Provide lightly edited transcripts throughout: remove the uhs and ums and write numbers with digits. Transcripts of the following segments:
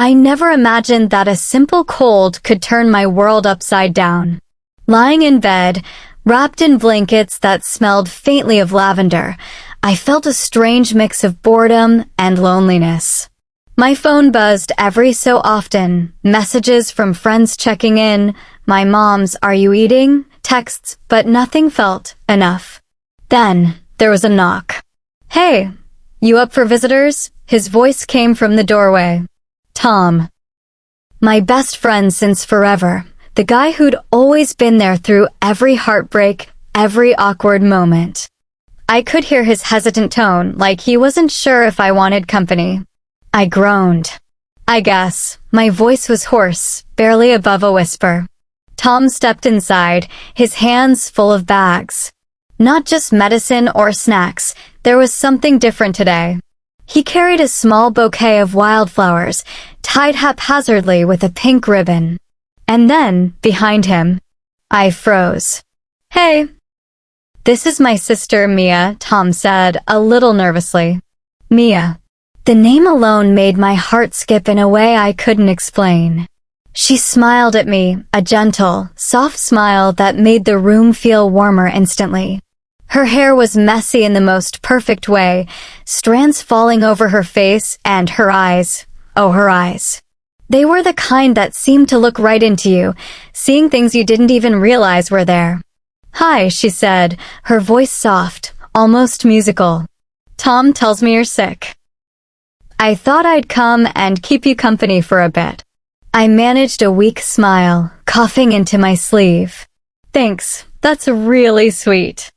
I never imagined that a simple cold could turn my world upside down. Lying in bed, wrapped in blankets that smelled faintly of lavender, I felt a strange mix of boredom and loneliness. My phone buzzed every so often, messages from friends checking in, my mom's "are you eating?" texts, but nothing felt enough. Then, there was a knock. "Hey, you up for visitors?" His voice came from the doorway. Tom. My best friend since forever, the guy who'd always been there through every heartbreak, every awkward moment. I could hear his hesitant tone, like he wasn't sure if I wanted company. I groaned. I guess. My voice was hoarse, barely above a whisper. Tom stepped inside, his hands full of bags. Not just medicine or snacks, there was something different today. He carried a small bouquet of wildflowers, tied haphazardly with a pink ribbon. And then, behind him, I froze. "Hey." "This is my sister, Mia," Tom said, a little nervously. Mia. The name alone made my heart skip in a way I couldn't explain. She smiled at me, a gentle, soft smile that made the room feel warmer instantly. Her hair was messy in the most perfect way, strands falling over her face, and her eyes. Oh, her eyes. They were the kind that seemed to look right into you, seeing things you didn't even realize were there. "Hi," she said, her voice soft, almost musical. "Tom tells me you're sick. I thought I'd come and keep you company for a bit." I managed a weak smile, coughing into my sleeve. "Thanks, that's really sweet."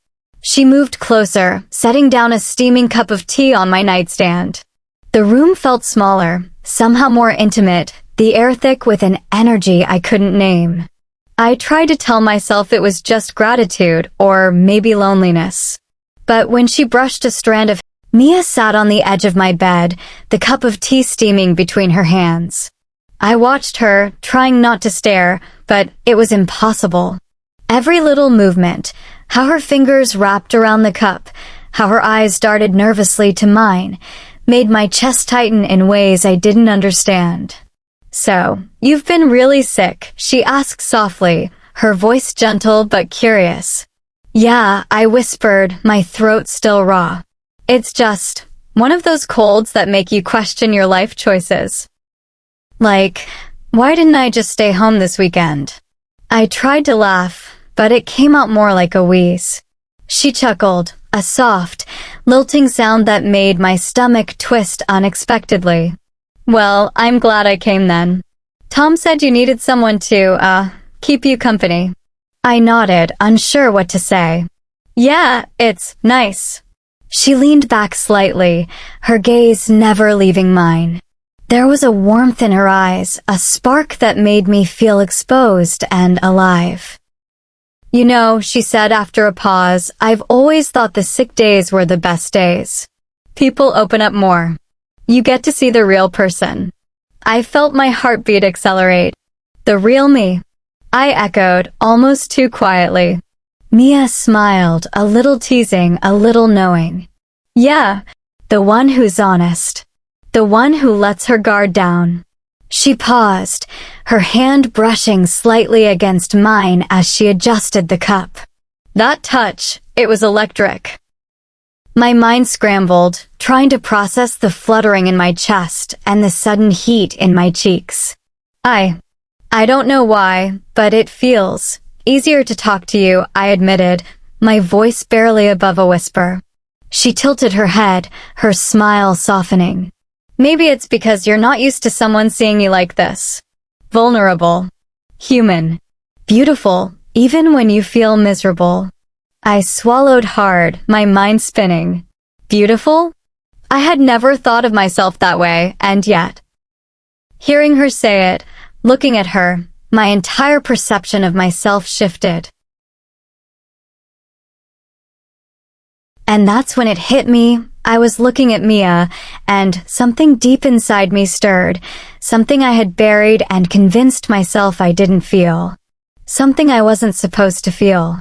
She moved closer, setting down a steaming cup of tea on my nightstand. The room felt smaller, somehow more intimate, the air thick with an energy I couldn't name. I tried to tell myself it was just gratitude, or maybe loneliness. But when she brushed a strand of Mia sat on the edge of my bed, the cup of tea steaming between her hands. I watched her, trying not to stare, but it was impossible. Every little movement, how her fingers wrapped around the cup, how her eyes darted nervously to mine, made my chest tighten in ways I didn't understand. "So, you've been really sick?" she asked softly, her voice gentle but curious. "Yeah," I whispered, my throat still raw. "It's just one of those colds that make you question your life choices. Like, why didn't I just stay home this weekend?" I tried to laugh, but it came out more like a wheeze. She chuckled, a soft, lilting sound that made my stomach twist unexpectedly. "Well, I'm glad I came then. Tom said you needed someone to, keep you company." I nodded, unsure what to say. "Yeah, it's nice." She leaned back slightly, her gaze never leaving mine. There was a warmth in her eyes, a spark that made me feel exposed and alive. "You know," she said after a pause, "I've always thought the sick days were the best days. People open up more. You get to see the real person." I felt my heartbeat accelerate. "The real me," I echoed, almost too quietly. Mia smiled, a little teasing, a little knowing. "Yeah, the one who's honest. The one who lets her guard down." She paused, her hand brushing slightly against mine as she adjusted the cup. That touch, it was electric. My mind scrambled, trying to process the fluttering in my chest and the sudden heat in my cheeks. I don't know why, but it feels easier to talk to you," I admitted, my voice barely above a whisper. She tilted her head, her smile softening. "Maybe it's because you're not used to someone seeing you like this. Vulnerable. Human. Beautiful, even when you feel miserable." I swallowed hard, my mind spinning. Beautiful? I had never thought of myself that way, and yet. Hearing her say it, looking at her, my entire perception of myself shifted. And that's when it hit me. I was looking at Mia, and something deep inside me stirred, something I had buried and convinced myself I didn't feel. Something I wasn't supposed to feel.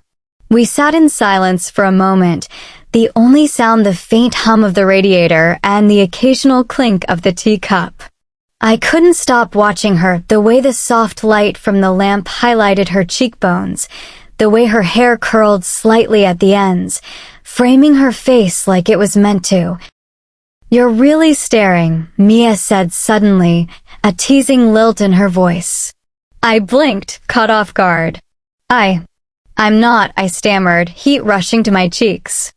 We sat in silence for a moment, the only sound the faint hum of the radiator and the occasional clink of the teacup. I couldn't stop watching her, the way the soft light from the lamp highlighted her cheekbones, the way her hair curled slightly at the ends, framing her face like it was meant to. "You're really staring," Mia said suddenly, a teasing lilt in her voice. I blinked, caught off guard. I'm not," I stammered, heat rushing to my cheeks.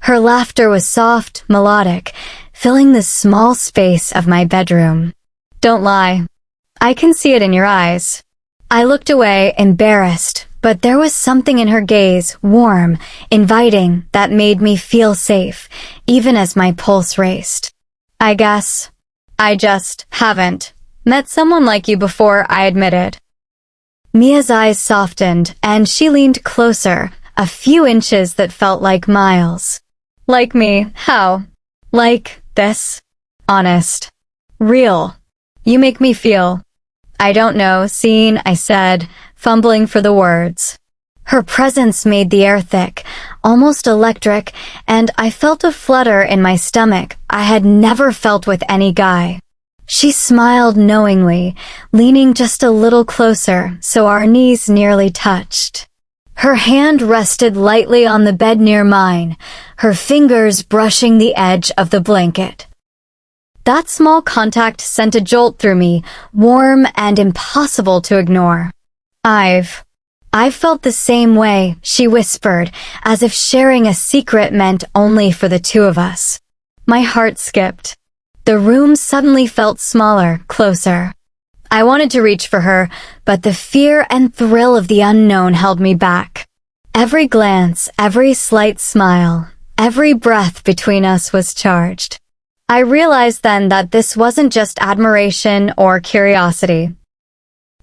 Her laughter was soft, melodic, filling the small space of my bedroom. "Don't lie. I can see it in your eyes." I looked away, embarrassed, but there was something in her gaze, warm, inviting, that made me feel safe, even as my pulse raced. "I guess I just haven't met someone like you before," I admitted. Mia's eyes softened, and she leaned closer, a few inches that felt like miles. "Like me, how? Like this? Honest? Real? You make me feel—" "I don't know, seen," I said, fumbling for the words. Her presence made the air thick, almost electric, and I felt a flutter in my stomach I had never felt with any guy. She smiled knowingly, leaning just a little closer so our knees nearly touched. Her hand rested lightly on the bed near mine, her fingers brushing the edge of the blanket. That small contact sent a jolt through me, warm and impossible to ignore. I've felt the same way," she whispered, as if sharing a secret meant only for the two of us. My heart skipped. The room suddenly felt smaller, closer. I wanted to reach for her, but the fear and thrill of the unknown held me back. Every glance, every slight smile, every breath between us was charged. I realized then that this wasn't just admiration or curiosity.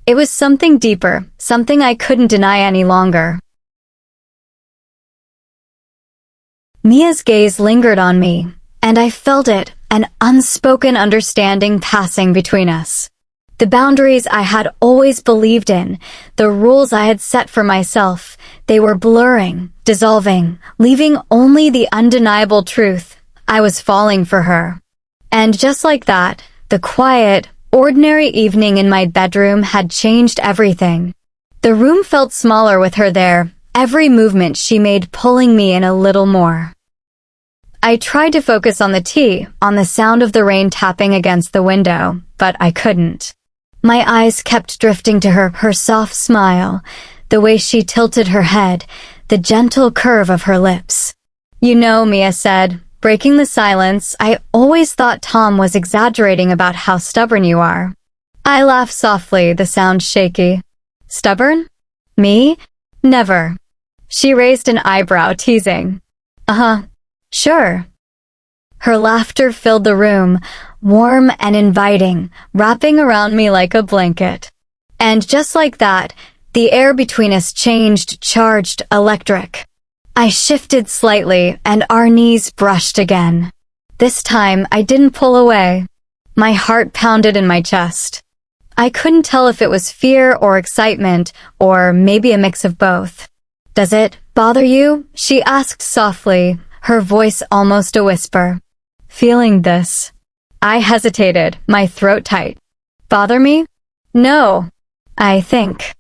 It was something deeper, something I couldn't deny any longer. Mia's gaze lingered on me, and I felt it, an unspoken understanding passing between us. The boundaries I had always believed in, the rules I had set for myself, they were blurring, dissolving, leaving only the undeniable truth. I was falling for her. And just like that, the quiet, ordinary evening in my bedroom had changed everything. The room felt smaller with her there, every movement she made pulling me in a little more. I tried to focus on the tea, on the sound of the rain tapping against the window, but I couldn't. My eyes kept drifting to her soft smile, the way she tilted her head, the gentle curve of her lips. "You know," Mia said, breaking the silence, "I always thought Tom was exaggerating about how stubborn you are." I laughed softly, the sound shaky. "Stubborn? Me? Never." She raised an eyebrow, teasing. Sure." Her laughter filled the room, warm and inviting, wrapping around me like a blanket. And just like that, the air between us changed, charged, electric. I shifted slightly, and our knees brushed again. This time, I didn't pull away. My heart pounded in my chest. I couldn't tell if it was fear or excitement, or maybe a mix of both. "Does it bother you?" she asked softly, her voice almost a whisper. "Feeling this?" I hesitated, my throat tight. "Bother me? No. I think.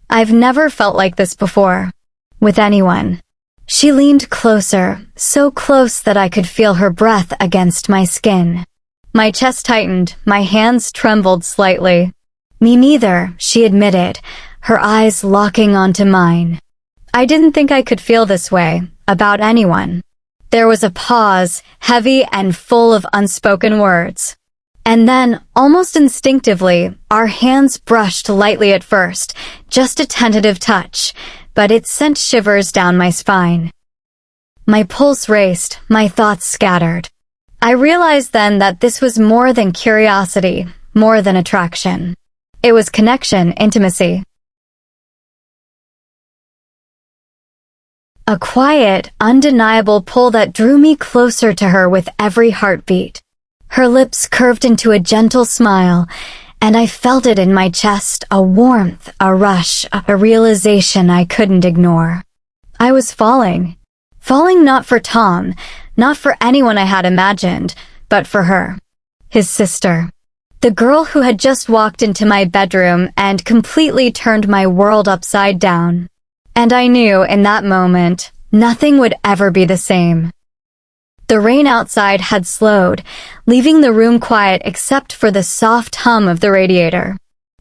I've never felt like this before. With anyone." She leaned closer, so close that I could feel her breath against my skin. My chest tightened, my hands trembled slightly. "Me neither," she admitted, her eyes locking onto mine. I didn't think I could feel this way, about anyone. There was a pause, heavy and full of unspoken words. And then, almost instinctively, our hands brushed lightly at first, just a tentative touch, but it sent shivers down my spine. My pulse raced, my thoughts scattered. I realized then that this was more than curiosity, more than attraction. It was connection, intimacy. A quiet, undeniable pull that drew me closer to her with every heartbeat. Her lips curved into a gentle smile, and I felt it in my chest, a warmth, a rush, a realization I couldn't ignore. I was falling. Falling not for Tom, not for anyone I had imagined, but for her. His sister. The girl who had just walked into my bedroom and completely turned my world upside down. And I knew in that moment, nothing would ever be the same. The rain outside had slowed, leaving the room quiet except for the soft hum of the radiator.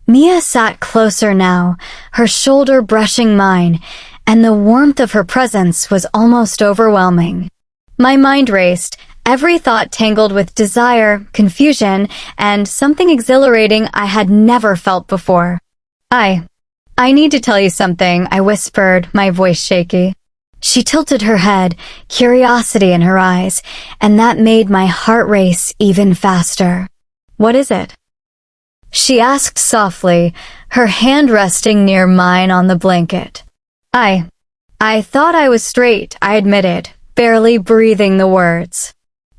Mia sat closer now, her shoulder brushing mine, and the warmth of her presence was almost overwhelming. My mind raced, every thought tangled with desire, confusion, and something exhilarating I had never felt before. I need to tell you something, I whispered, my voice shaky. She tilted her head, curiosity in her eyes, and that made my heart race even faster. What is it? She asked softly, her hand resting near mine on the blanket. I thought I was straight, I admitted, barely breathing the words.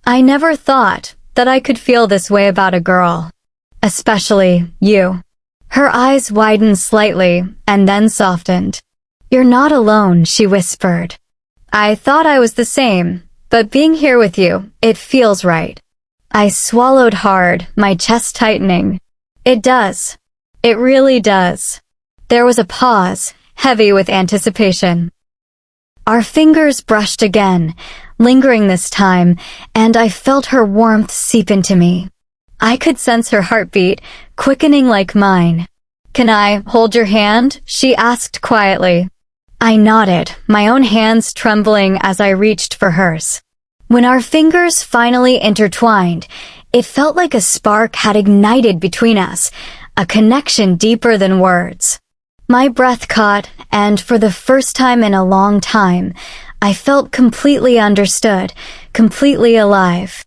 I never thought that I could feel this way about a girl. Especially you. Her eyes widened slightly and then softened. You're not alone, she whispered. I thought I was the same, but being here with you, it feels right. I swallowed hard, my chest tightening. It does. It really does. There was a pause, heavy with anticipation. Our fingers brushed again, lingering this time, and I felt her warmth seep into me. I could sense her heartbeat, quickening like mine. Can I hold your hand? She asked quietly. I nodded, my own hands trembling as I reached for hers. When our fingers finally intertwined, it felt like a spark had ignited between us, a connection deeper than words. My breath caught, and for the first time in a long time, I felt completely understood, completely alive.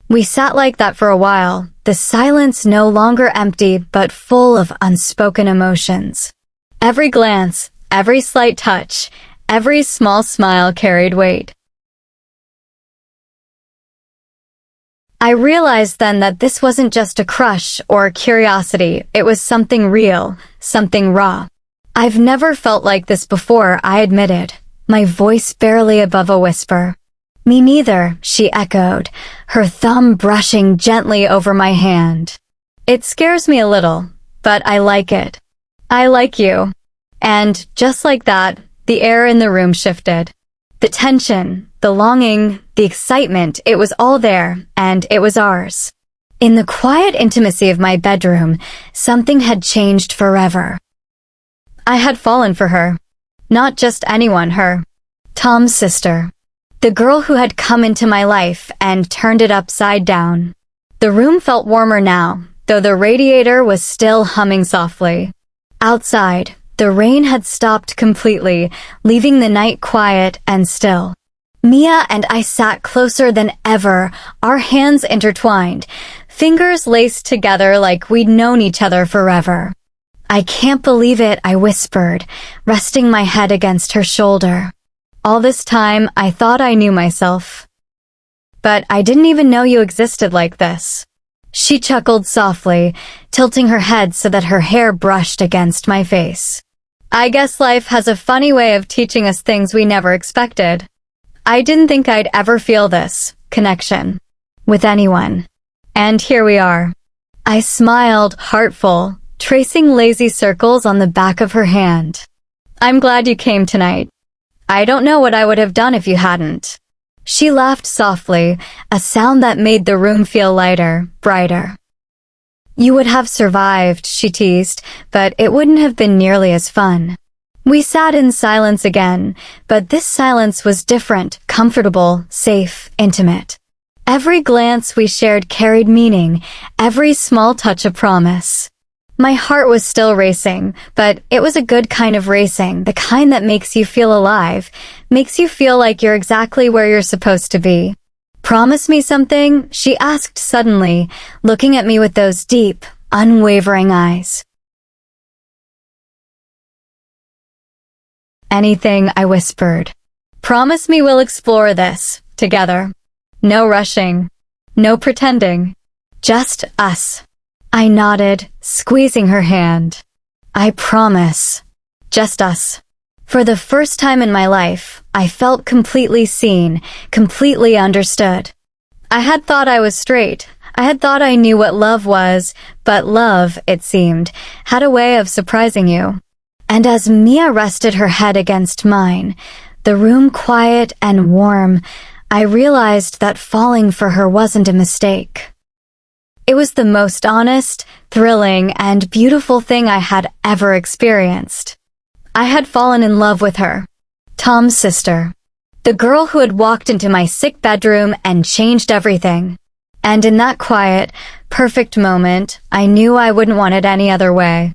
We sat like that for a while, the silence no longer empty but full of unspoken emotions. Every glance, every slight touch, every small smile carried weight. I realized then that this wasn't just a crush or curiosity, it was something real, something raw. I've never felt like this before, I admitted, my voice barely above a whisper. Me neither, she echoed, her thumb brushing gently over my hand. It scares me a little, but I like it. I like you. And just like that, the air in the room shifted. The tension, the longing, the excitement, it was all there, and it was ours. In the quiet intimacy of my bedroom, something had changed forever. I had fallen for her. Not just anyone, her. Tom's sister. The girl who had come into my life and turned it upside down. The room felt warmer now, though the radiator was still humming softly. Outside, the rain had stopped completely, leaving the night quiet and still. Mia and I sat closer than ever, our hands intertwined, fingers laced together like we'd known each other forever. I can't believe it, I whispered, resting my head against her shoulder. All this time, I thought I knew myself. But I didn't even know you existed like this. She chuckled softly, tilting her head so that her hair brushed against my face. I guess life has a funny way of teaching us things we never expected. I didn't think I'd ever feel this connection with anyone. And here we are. I smiled, heartful, tracing lazy circles on the back of her hand. I'm glad you came tonight. I don't know what I would have done if you hadn't. She laughed softly, a sound that made the room feel lighter, brighter. You would have survived, she teased, but it wouldn't have been nearly as fun. We sat in silence again, but this silence was different, comfortable, safe, intimate. Every glance we shared carried meaning, every small touch a promise. My heart was still racing, but it was a good kind of racing, the kind that makes you feel alive, makes you feel like you're exactly where you're supposed to be. Promise me something? She asked suddenly, looking at me with those deep, unwavering eyes. Anything, I whispered. Promise me we'll explore this, together. No rushing. No pretending. Just us. I nodded, squeezing her hand. I promise. Just us. For the first time in my life, I felt completely seen, completely understood. I had thought I was straight. I had thought I knew what love was, but love, it seemed, had a way of surprising you. And as Mia rested her head against mine, the room quiet and warm, I realized that falling for her wasn't a mistake. It was the most honest, thrilling, and beautiful thing I had ever experienced. I had fallen in love with her, Tom's sister, the girl who had walked into my sick bedroom and changed everything. And in that quiet, perfect moment, I knew I wouldn't want it any other way.